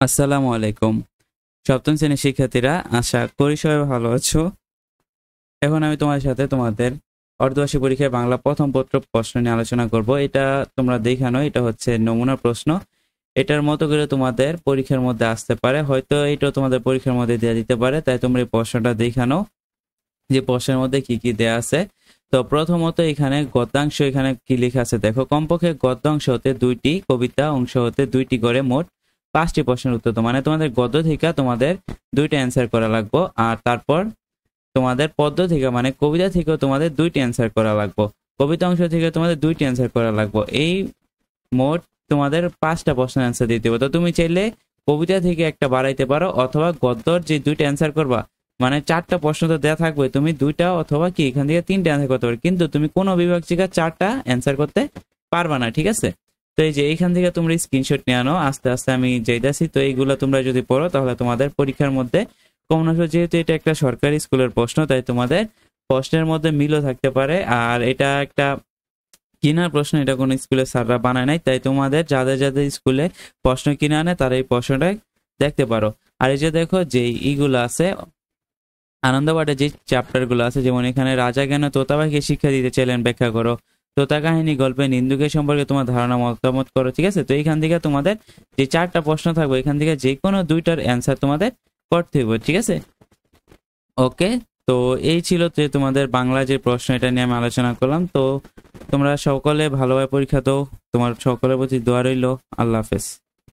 আসসালামু আলাইকুম। সপ্তম শ্রেণীর শিক্ষার্থীরা, আশা করি সবাই ভালো আছো। এখন আমি তোমাদের সাথে তোমাদের অর্ধবার্ষিক পরীক্ষায় বাংলা প্রথম পত্র প্রশ্ন নিয়ে আলোচনা করব। এটা তোমরা দেখানো, এটা হচ্ছে নমুনা প্রশ্ন। এটার মতো করে তোমাদের পরীক্ষার মধ্যে আসতে পারে, হয়তো এটাও তোমাদের পরীক্ষার মধ্যে দেওয়া দিতে পারে, তাই তোমরা এই প্রশ্নটা দেখানো যে প্রশ্নের মধ্যে কি কি দেয়া আছে। তো প্রথমত এখানে গদ্যাংশ, এখানে কি লেখা আছে দেখো, কমপক্ষে গদ্যাংশ হতে 2টি, কবিতা অংশ হতে 2টি করে মোট 5টি প্রশ্নের উত্তর। তো মানে তোমাদের গদ্য থেকে তোমাদের 2টা অ্যান্সার করা লাগবে, আর তারপর তোমাদের পদ্য থেকে মানে কবিতা থেকেও তোমাদের 2টি অ্যান্সার করা লাগবে, কবিতা অংশ থেকে তোমাদের 2টি অ্যান্সার করা লাগবে। এই মোট তোমাদের 5টা প্রশ্নের অ্যান্সার দিতে হবে। তো তুমি চাইলে কবিতা থেকে একটা বাড়াইতে পারো, অথবা গদ্যর যে 2টা অ্যান্সার করবা, মানে 4টা প্রশ্ন তো দেওয়া থাকবে, তুমি 2টা অথবা কি এখান থেকে 3টা অ্যান্সার করতে পারো, কিন্তু তুমি কোনো বিভাগ থেকে 4টা অ্যান্সার করতে পারবা না, ঠিক আছে? তো এই যে এইখান থেকে তোমরা স্ক্রিনশট নিয়ে আনো, আস্তে আস্তে আমি যাইতাছি। তো এইগুলো তোমরা যদি পড়ো তাহলে তোমাদের পরীক্ষার মধ্যে কমন আসবে। যেহেতু এটা একটা সরকারি স্কুলের প্রশ্ন, তাই তোমাদের প্রশ্নের মধ্যে মিলও থাকতে পারে। আর এটা একটা কিনার প্রশ্ন, এটা কোনো স্কুলে স্যাররা বানায় নাই, তাই তোমাদের যাদের যাদের স্কুলে প্রশ্ন কিনে আনে তারা এই প্রশ্নটা দেখতে পারো। আর এই যে দেখো যে ইগুলো আছে আনন্দবাড়ে, যে চ্যাপ্টার গুলো আছে, যেমন এখানে রাজা কেন তোতা পাখিকে শিক্ষা দিতে চাইলেন ব্যাখ্যা করো, তোতা কাহিনী গল্পে নিন্দুকের সম্পর্কে তোমার ধারণা মতামত করো, ঠিক আছে? তো এইখান থেকে তোমাদের যে 4টা প্রশ্ন থাকবে, এখান থেকে যে কোনো 2টার অ্যান্সার তোমাদের করতে হবে, ঠিক আছে? ওকে। তো এই ছিল যে তোমাদের বাংলা যে প্রশ্ন, এটা নিয়ে আমি আলোচনা করলাম। তো তোমরা সকলে ভালোভাবে পরীক্ষা দাও, তোমার সকলের প্রতি দোয়া রইল। আল্লাহ হাফেজ।